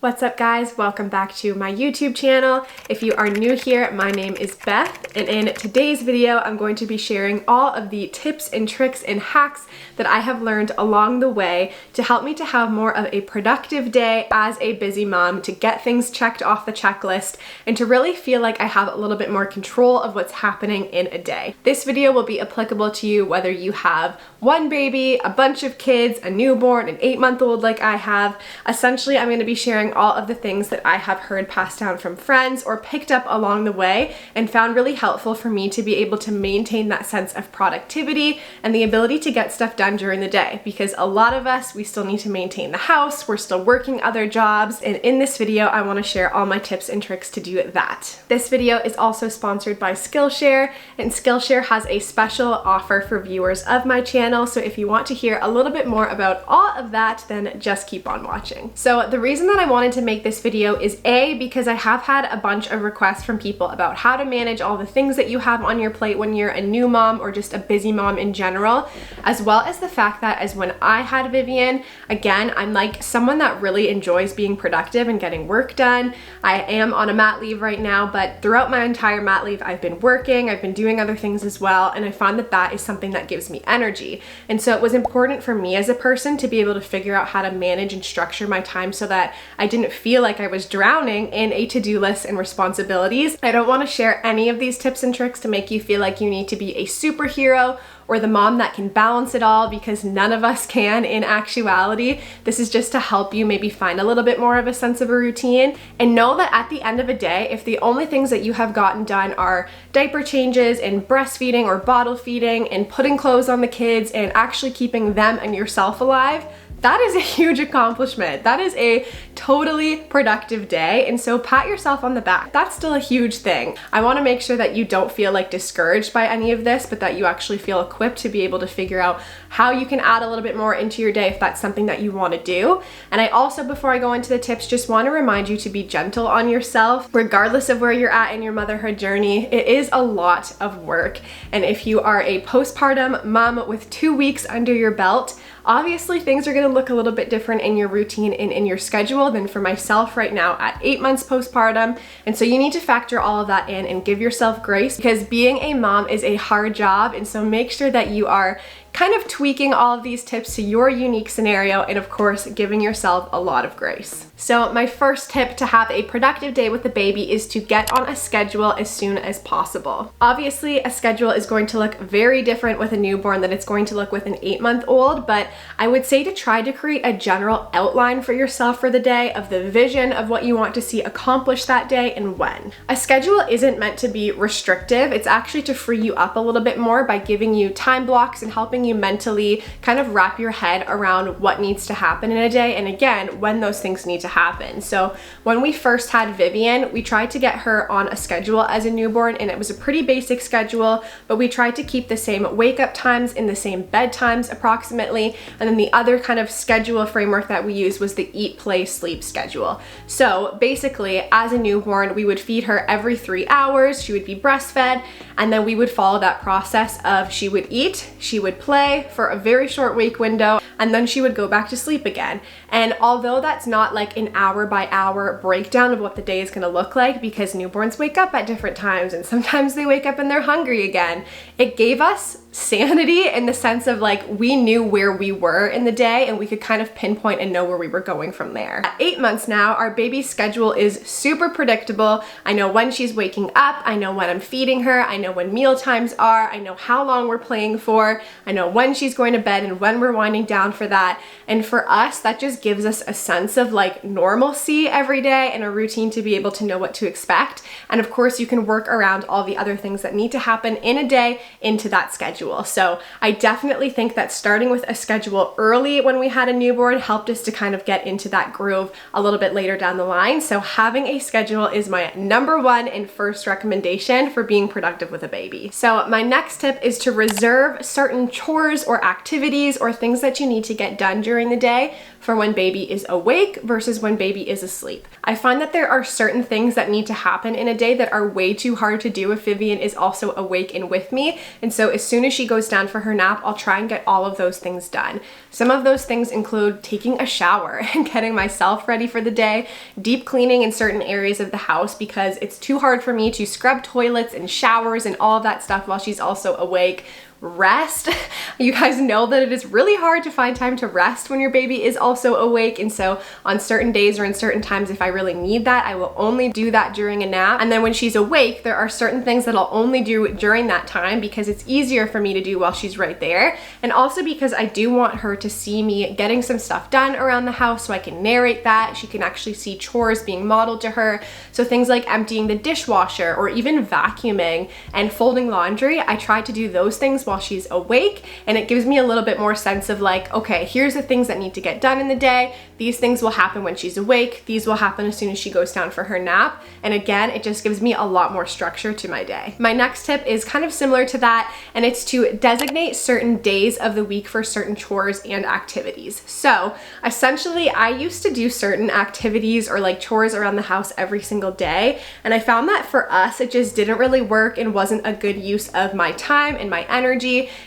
What's up guys? Welcome back to my YouTube channel. If you are new here, my name is Beth, and in today's video, I'm going to be sharing all of the tips and tricks and hacks that I have learned along the way to help me to have more of a productive day as a busy mom, to get things checked off the checklist, and to really feel like I have a little bit more control of what's happening in a day. This video will be applicable to you whether you have one baby, a bunch of kids, a newborn, an 8-month-old like I have. Essentially, I'm going to be sharing all of the things that I have heard passed down from friends or picked up along the way and found really helpful for me to be able to maintain that sense of productivity and the ability to get stuff done during the day, because a lot of us, we still need to maintain the house, we're still working other jobs, and in this video I want to share all my tips and tricks to do that. This video is also sponsored by Skillshare, and Skillshare has a special offer for viewers of my channel, so if you want to hear a little bit more about all of that, then just keep on watching. So the reason that I wanted to make this video is A, because I have had a bunch of requests from people about how to manage all the things that you have on your plate when you're a new mom or just a busy mom in general, as well as the fact that as when I had Vivian, again, I'm like someone that really enjoys being productive and getting work done. I am on a mat leave right now, but throughout my entire mat leave, I've been working, I've been doing other things as well, and I find that that is something that gives me energy. And so it was important for me as a person to be able to figure out how to manage and structure my time so that I didn't feel like I was drowning in a to-do list and responsibilities. I don't want to share any of these tips and tricks to make you feel like you need to be a superhero or the mom that can balance it all, because none of us can in actuality. This is just to help you maybe find a little bit more of a sense of a routine, and know that at the end of a day, if the only things that you have gotten done are diaper changes and breastfeeding or bottle feeding and putting clothes on the kids and actually keeping them and yourself alive, that is a huge accomplishment. That is a totally productive day, and so pat yourself on the back. That's still a huge thing. I want to make sure that you don't feel like discouraged by any of this, but that you actually feel equipped to be able to figure out how you can add a little bit more into your day if that's something that you want to do. And I also, before I go into the tips, just want to remind you to be gentle on yourself, regardless of where you're at in your motherhood journey. It is a lot of work, and if you are a postpartum mom with 2 weeks under your belt, obviously things are going to look a little bit different in your routine and in your schedule than for myself right now at 8 months postpartum. And so you need to factor all of that in and give yourself grace, because being a mom is a hard job. And so make sure that you are kind of tweaking all of these tips to your unique scenario, and of course giving yourself a lot of grace. So my first tip to have a productive day with the baby is to get on a schedule as soon as possible. Obviously a schedule is going to look very different with a newborn than it's going to look with an 8-month-old, but I would say to try to create a general outline for yourself for the day of the vision of what you want to see accomplished that day and when. A schedule isn't meant to be restrictive, it's actually to free you up a little bit more by giving you time blocks and helping you mentally kind of wrap your head around what needs to happen in a day, and again, when those things need to happen. So when we first had Vivian, we tried to get her on a schedule as a newborn, and it was a pretty basic schedule, but we tried to keep the same wake up times and the same bed times approximately, and then the other kind of schedule framework that we used was the eat, play, sleep schedule. So basically, as a newborn, we would feed her every 3 hours, she would be breastfed, and then we would follow that process of she would eat, she would play for a very short wake window, and then she would go back to sleep again. And although that's not like an hour by hour breakdown of what the day is going to look like, because newborns wake up at different times and sometimes they wake up and they're hungry again, it gave us sanity in the sense of like we knew where we were in the day and we could kind of pinpoint and know where we were going from there. At 8 months now, our baby's schedule is super predictable. I know when she's waking up, I know when I'm feeding her, I know when meal times are, I know how long we're playing for, I know when she's going to bed and when we're winding down for that. And for us, that just gives us a sense of like normalcy every day and a routine to be able to know what to expect. And of course, you can work around all the other things that need to happen in a day into that schedule. So I definitely think that starting with a schedule early when we had a newborn helped us to kind of get into that groove a little bit later down the line. So having a schedule is my #1 and first recommendation for being productive with a baby. So my next tip is to reserve certain chores or activities or things that you need need to get done during the day for when baby is awake versus when baby is asleep. I find that there are certain things that need to happen in a day that are way too hard to do if Vivian is also awake and with me. And so as soon as she goes down for her nap, I'll try and get all of those things done. Some of those things include taking a shower and getting myself ready for the day, deep cleaning in certain areas of the house because it's too hard for me to scrub toilets and showers and all of that stuff while she's also awake. Rest. You guys know that it is really hard to find time to rest when your baby is also awake, and so on certain days or in certain times, if I really need that, I will only do that during a nap. And then when she's awake, there are certain things that I'll only do during that time because it's easier for me to do while she's right there, and also because I do want her to see me getting some stuff done around the house so I can narrate that. She can actually see chores being modeled to her. So things like emptying the dishwasher or even vacuuming and folding laundry, I try to do those things while she's awake, and it gives me a little bit more sense of like, okay, here's the things that need to get done in the day. These things will happen when she's awake. These will happen as soon as she goes down for her nap. And again, it just gives me a lot more structure to my day. My next tip is kind of similar to that, and it's to designate certain days of the week for certain chores and activities. So essentially, I used to do certain activities or like chores around the house every single day, and I found that for us, it just didn't really work and wasn't a good use of my time and my energy,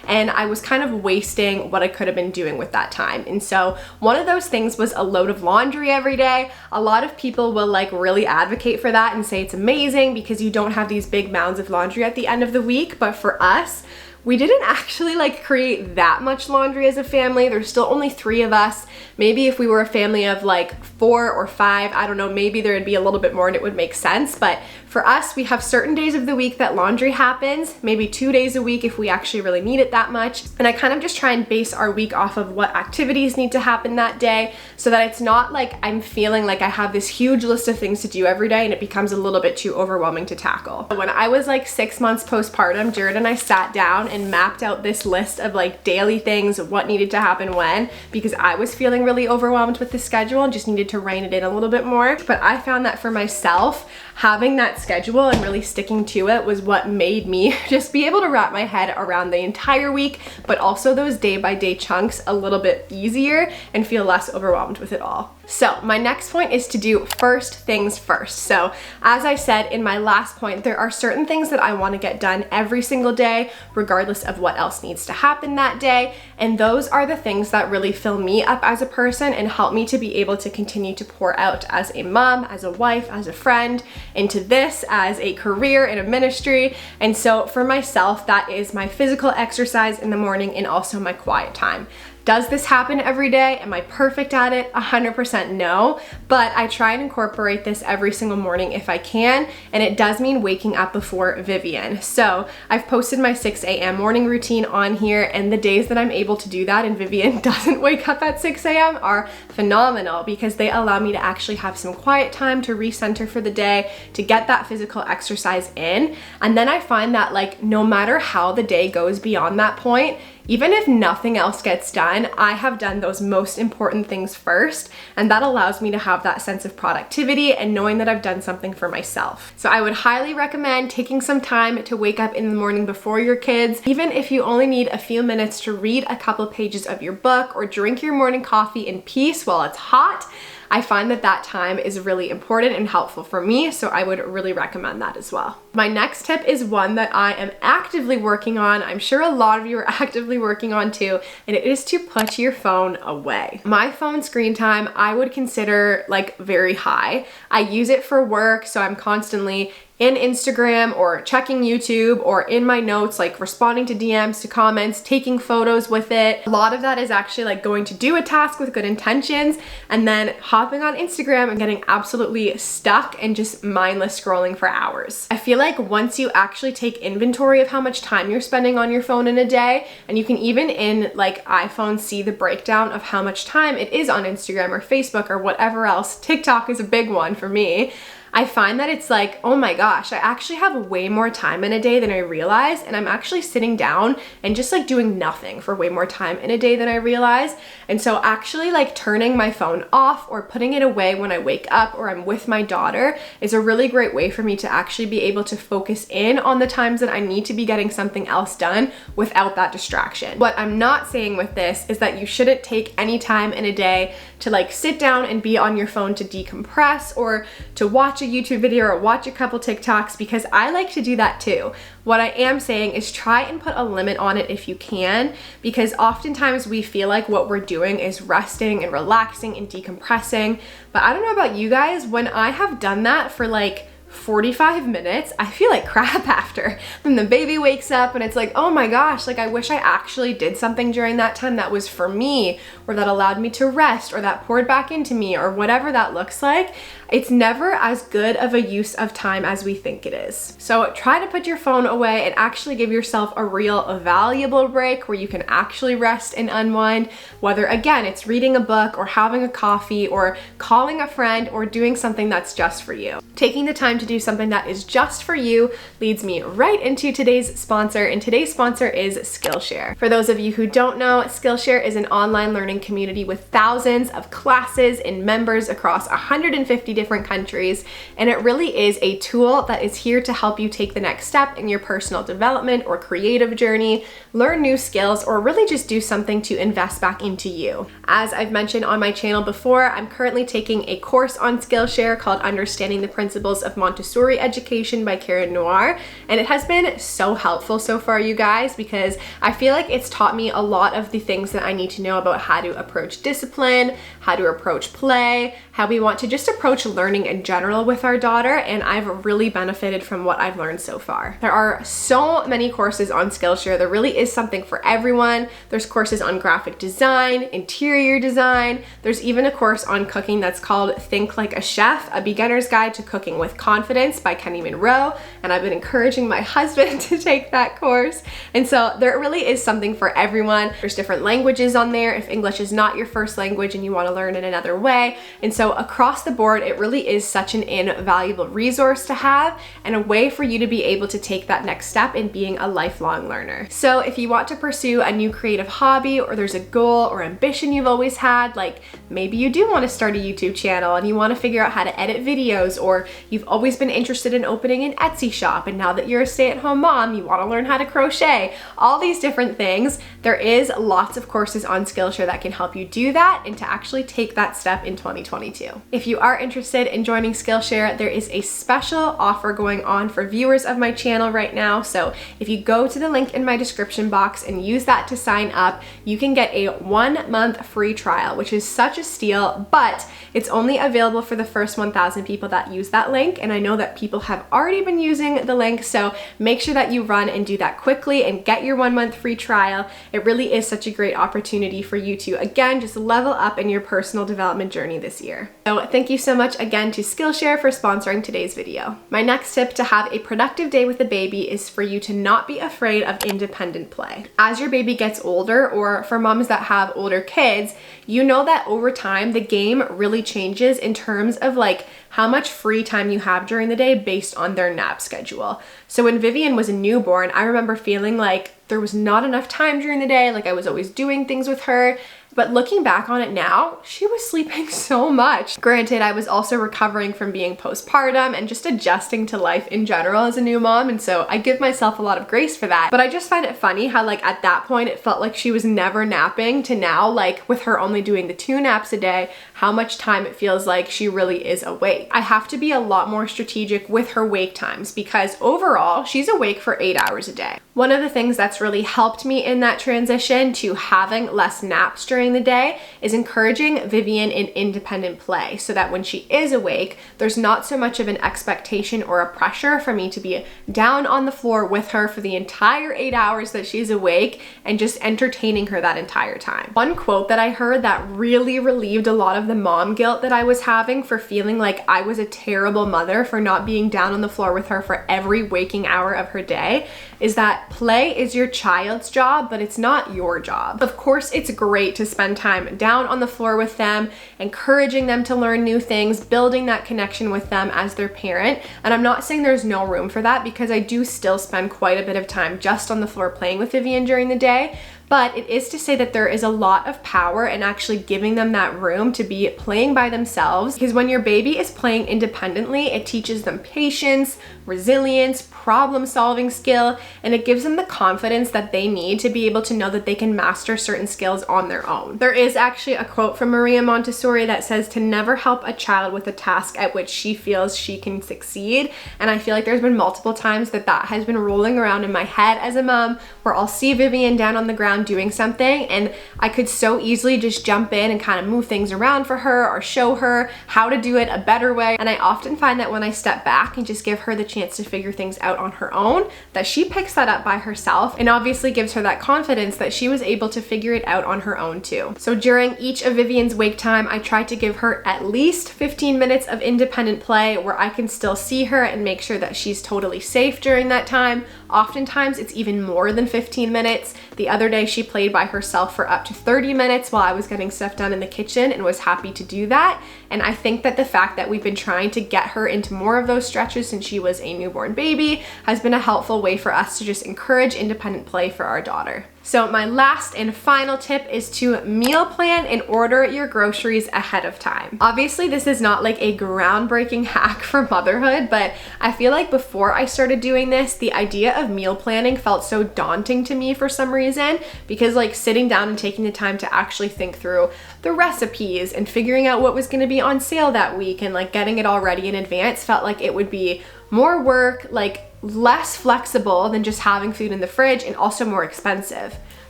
and I was kind of wasting what I could have been doing with that time. And so one of those things was a load of laundry every day. A lot of people will like really advocate for that and say it's amazing because you don't have these big mounds of laundry at the end of the week, but for us, we didn't actually like create that much laundry as a family. There's still only 3 of us. Maybe if we were a family of like 4 or 5, I don't know, maybe there would be a little bit more and it would make sense. But for us, we have certain days of the week that laundry happens, maybe 2 days a week if we actually really need it that much. And I kind of just try and base our week off of what activities need to happen that day so that it's not like I'm feeling like I have this huge list of things to do every day and it becomes a little bit too overwhelming to tackle. When I was like 6 months postpartum, Jared and I sat down and mapped out this list of like daily things, what needed to happen when, because I was feeling really overwhelmed with the schedule and just needed to rein it in a little bit more. But I found that for myself, having that schedule and really sticking to it was what made me just be able to wrap my head around the entire week, but also those day-by-day chunks a little bit easier and feel less overwhelmed with it all. So my next point is to do first things first. So as I said in my last point, there are certain things that I want to get done every single day, regardless of what else needs to happen that day. And those are the things that really fill me up as a person and help me to be able to continue to pour out as a mom, as a wife, as a friend, into this, as a career in a ministry. And so for myself, that is my physical exercise in the morning and also my quiet time. Does this happen every day? Am I perfect at it? 100% no, but I try and incorporate this every single morning if I can, and it does mean waking up before Vivian. So I've posted my 6 a.m. morning routine on here, and the days that I'm able to do that and Vivian doesn't wake up at 6 a.m. are phenomenal because they allow me to actually have some quiet time to recenter for the day, to get that physical exercise in. And then I find that like no matter how the day goes beyond that point, even if nothing else gets done, I have done those most important things first, and that allows me to have that sense of productivity and knowing that I've done something for myself. So I would highly recommend taking some time to wake up in the morning before your kids, even if you only need a few minutes to read a couple pages of your book or drink your morning coffee in peace while it's hot. I find that that time is really important and helpful for me, so I would really recommend that as well. My next tip is one that I am actively working on. I'm sure a lot of you are actively working on too, and it is to put your phone away. My phone screen time, I would consider like very high. I use it for work, so I'm constantly in Instagram or checking YouTube or in my notes, like responding to DMs, to comments, taking photos with it. A lot of that is actually like going to do a task with good intentions and then hopping on Instagram and getting absolutely stuck and just mindless scrolling for hours. I feel like once you actually take inventory of how much time you're spending on your phone in a day, and you can even in like iPhone see the breakdown of how much time it is on Instagram or Facebook or whatever else. TikTok is a big one for me. I find that it's like, oh my gosh, I actually have way more time in a day than I realize, and I'm actually sitting down and just like doing nothing for way more time in a day than I realize. And so actually like turning my phone off or putting it away when I wake up or I'm with my daughter is a really great way for me to actually be able to focus in on the times that I need to be getting something else done without that distraction. What I'm not saying with this is that you shouldn't take any time in a day to like sit down and be on your phone to decompress or to watch a YouTube video or watch a couple TikToks, because I like to do that too. What I am saying is try and put a limit on it if you can, because oftentimes we feel like what we're doing is resting and relaxing and decompressing. But I don't know about you guys, when I have done that for like 45 minutes, I feel like crap after. Then the baby wakes up and it's like, oh my gosh, like I wish I actually did something during that time that was for me, or that allowed me to rest, or that poured back into me, or whatever that looks like. It's never as good of a use of time as we think it is. So try to put your phone away and actually give yourself a real valuable break where you can actually rest and unwind, whether again, it's reading a book or having a coffee or calling a friend or doing something that's just for you. Taking the time to do something that is just for you leads me right into today's sponsor, and today's sponsor is Skillshare. For those of you who don't know, Skillshare is an online learning community with thousands of classes and members across 150 different countries, and it really is a tool that is here to help you take the next step in your personal development or creative journey, learn new skills, or really just do something to invest back into you. As I've mentioned on my channel before, I'm currently taking a course on Skillshare called Understanding the Principles of Montessori Education by Karen Noir, and it has been so helpful so far, you guys, because I feel like it's taught me a lot of the things that I need to know about how to approach discipline, how to approach play, how we want to just approach learning in general with our daughter, and I've really benefited from what I've learned so far. There are so many courses on Skillshare. There really is something for everyone. There's courses on graphic design, interior design. There's even a course on cooking that's called Think Like a Chef, a beginner's guide to cooking with confidence by Kenny Monroe, and I've been encouraging my husband to take that course. And so there really is something for everyone. There's different languages on there if English is not your first language and you want to learn in another way. And so across the board, it really is such an invaluable resource to have and a way for you to be able to take that next step in being a lifelong learner. So if you want to pursue a new creative hobby, or there's a goal or ambition you've always had, like maybe you do want to start a YouTube channel and you want to figure out how to edit videos, or you've always been interested in opening an Etsy shop and now that you're a stay-at-home mom, you want to learn how to crochet, all these different things, there is lots of courses on Skillshare that can help you do that and to actually take that step in 2022. If you are interested in joining Skillshare, there is a special offer going on for viewers of my channel right now. So if you go to the link in my description box and use that to sign up, you can get a 1 month free trial, which is such a steal, but it's only available for the first 1,000 people that use that link. And I know that people have already been using the link, so make sure that you run and do that quickly and get your 1 month free trial. It really is such a great opportunity for you to, again, just level up in your personal development journey this year. So thank you so much again to Skillshare for sponsoring today's video. My next tip to have a productive day with the baby is for you to not be afraid of independent play. As your baby gets older, or for moms that have older kids, you know that over time the game really changes in terms of like how much free time you have during the day based on their nap schedule. So when Vivian was a newborn, I remember feeling like there was not enough time during the day, like I was always doing things with her. But looking back on it now, she was sleeping so much. Granted, I was also recovering from being postpartum and just adjusting to life in general as a new mom, and so I give myself a lot of grace for that. But I just find it funny how like at that point it felt like she was never napping, to now, like with her only doing the 2 naps a day, how much time it feels like she really is awake. I have to be a lot more strategic with her wake times, because overall she's awake for 8 hours a day. One of the things that's really helped me in that transition to having less naps during the day is encouraging Vivian in independent play, so that when she is awake, there's not so much of an expectation or a pressure for me to be down on the floor with her for the entire 8 hours that she's awake and just entertaining her that entire time. One quote that I heard that really relieved a lot of the mom guilt that I was having for feeling like I was a terrible mother for not being down on the floor with her for every waking hour of her day is that play is your child's job, but it's not your job. Of course, it's great to spend time down on the floor with them, encouraging them to learn new things, building that connection with them as their parent. And I'm not saying there's no room for that, because I do still spend quite a bit of time just on the floor playing with Vivian during the day. But it is to say that there is a lot of power in actually giving them that room to be playing by themselves, because when your baby is playing independently, it teaches them patience, resilience, problem-solving skill, and it gives them the confidence that they need to be able to know that they can master certain skills on their own. There is actually a quote from Maria Montessori that says to never help a child with a task at which she feels she can succeed. And I feel like there's been multiple times that has been rolling around in my head as a mom, where I'll see Vivian down on the ground doing something, and I could so easily just jump in and kind of move things around for her or show her how to do it a better way. And I often find that when I step back and just give her the chance to figure things out on her own, that she picks that up by herself, and obviously gives her that confidence that she was able to figure it out on her own too. So during each of Vivian's wake time, I try to give her at least 15 minutes of independent play where I can still see her and make sure that she's totally safe during that time. Oftentimes it's even more than 15 minutes. The other day she played by herself for up to 30 minutes while I was getting stuff done in the kitchen, and was happy to do that. And I think that the fact that we've been trying to get her into more of those stretches since she was a newborn baby has been a helpful way for us to just encourage independent play for our daughter. So my last and final tip is to meal plan and order your groceries ahead of time. Obviously, this is not like a groundbreaking hack for motherhood, but I feel like before I started doing this, the idea of meal planning felt so daunting to me for some reason, because like sitting down and taking the time to actually think through the recipes and figuring out what was going to be on sale that week and like getting it all ready in advance felt like it would be more work, like less flexible than just having food in the fridge, and also more expensive.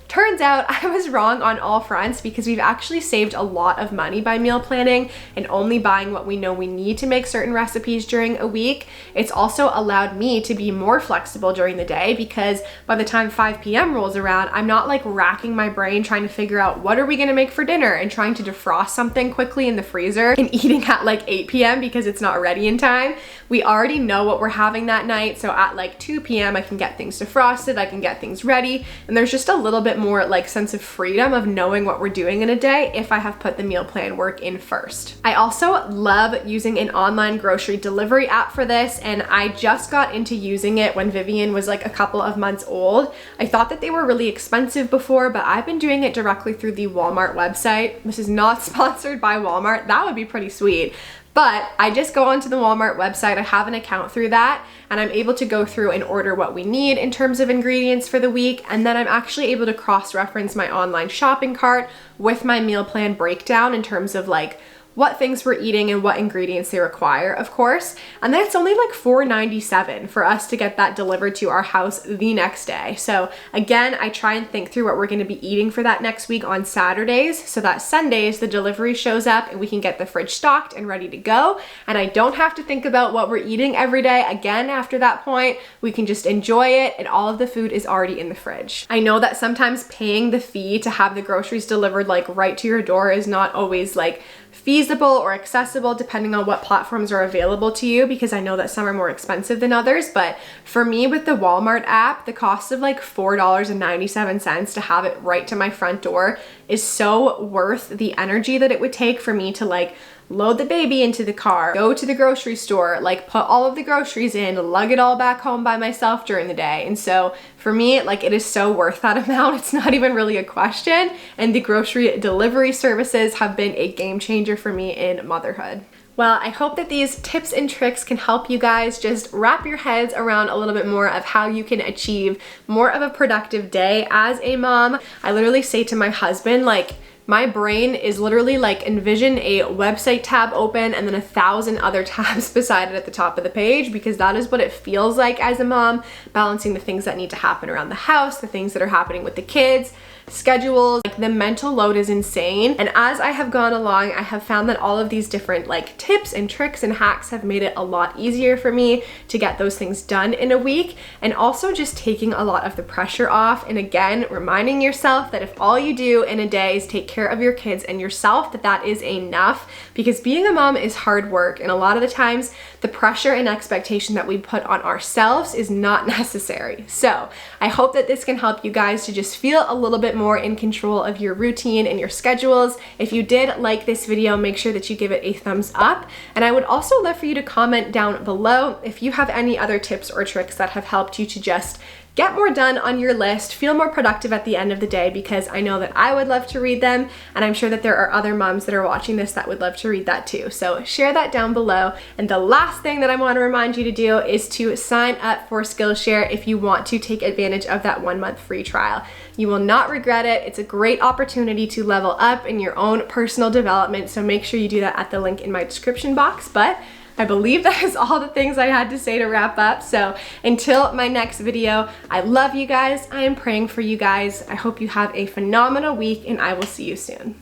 Turns out I was wrong on all fronts, because we've actually saved a lot of money by meal planning and only buying what we know we need to make certain recipes during a week. It's also allowed me to be more flexible during the day, because by the time 5 p.m. rolls around, I'm not like racking my brain trying to figure out what are we gonna make for dinner and trying to defrost something quickly in the freezer and eating at like 8 p.m. because it's not ready in time. We already know what we're having that night, so at like 2 p.m. I can get things defrosted, I can get things ready, and there's just a little bit more like sense of freedom of knowing what we're doing in a day if I have put the meal plan work in first. I also love using an online grocery delivery app for this, and I just got into using it when Vivian was like a couple of months old. I thought that they were really expensive before, but I've been doing it directly through the Walmart website. This is not sponsored by Walmart. That would be pretty sweet. But I just go onto the Walmart website, I have an account through that, and I'm able to go through and order what we need in terms of ingredients for the week, and then I'm actually able to cross-reference my online shopping cart with my meal plan breakdown in terms of like what things we're eating and what ingredients they require, of course. And then it's only like $4.97 for us to get that delivered to our house the next day. So again, I try and think through what we're gonna be eating for that next week on Saturdays, so that Sundays the delivery shows up and we can get the fridge stocked and ready to go. And I don't have to think about what we're eating every day. Again, after that point, we can just enjoy it and all of the food is already in the fridge. I know that sometimes paying the fee to have the groceries delivered like right to your door is not always like feasible or accessible depending on what platforms are available to you, because I know that some are more expensive than others. But for me, with the Walmart app, the cost of like $4.97 to have it right to my front door is so worth the energy that it would take for me to like load the baby into the car, go to the grocery store, like put all of the groceries in, lug it all back home by myself during the day. And so for me, like it is so worth that amount. It's not even really a question. And the grocery delivery services have been a game changer for me in motherhood. Well, I hope that these tips and tricks can help you guys just wrap your heads around a little bit more of how you can achieve more of a productive day as a mom. I literally say to my husband, like, my brain is literally like, envision a website tab open and then 1,000 other tabs beside it at the top of the page, because that is what it feels like as a mom, balancing the things that need to happen around the house, the things that are happening with the kids, schedules. Like the mental load is insane. And as I have gone along, I have found that all of these different like tips and tricks and hacks have made it a lot easier for me to get those things done in a week, and also just taking a lot of the pressure off. And again, reminding yourself that if all you do in a day is take care of your kids and yourself, that is enough, because being a mom is hard work, and a lot of the times the pressure and expectation that we put on ourselves is not necessary. So I hope that this can help you guys to just feel a little bit more in control of your routine and your schedules. If you did like this video, make sure that you give it a thumbs up, and I would also love for you to comment down below if you have any other tips or tricks that have helped you to just get more done on your list, feel more productive at the end of the day, because I know that I would love to read them, and I'm sure that there are other moms that are watching this that would love to read that too. So share that down below. And the last thing that I want to remind you to do is to sign up for Skillshare if you want to take advantage of that 1-month free trial. You will not regret it. It's a great opportunity to level up in your own personal development, so make sure you do that at the link in my description box. But I believe that is all the things I had to say to wrap up. So until my next video, I love you guys. I am praying for you guys. I hope you have a phenomenal week, and I will see you soon.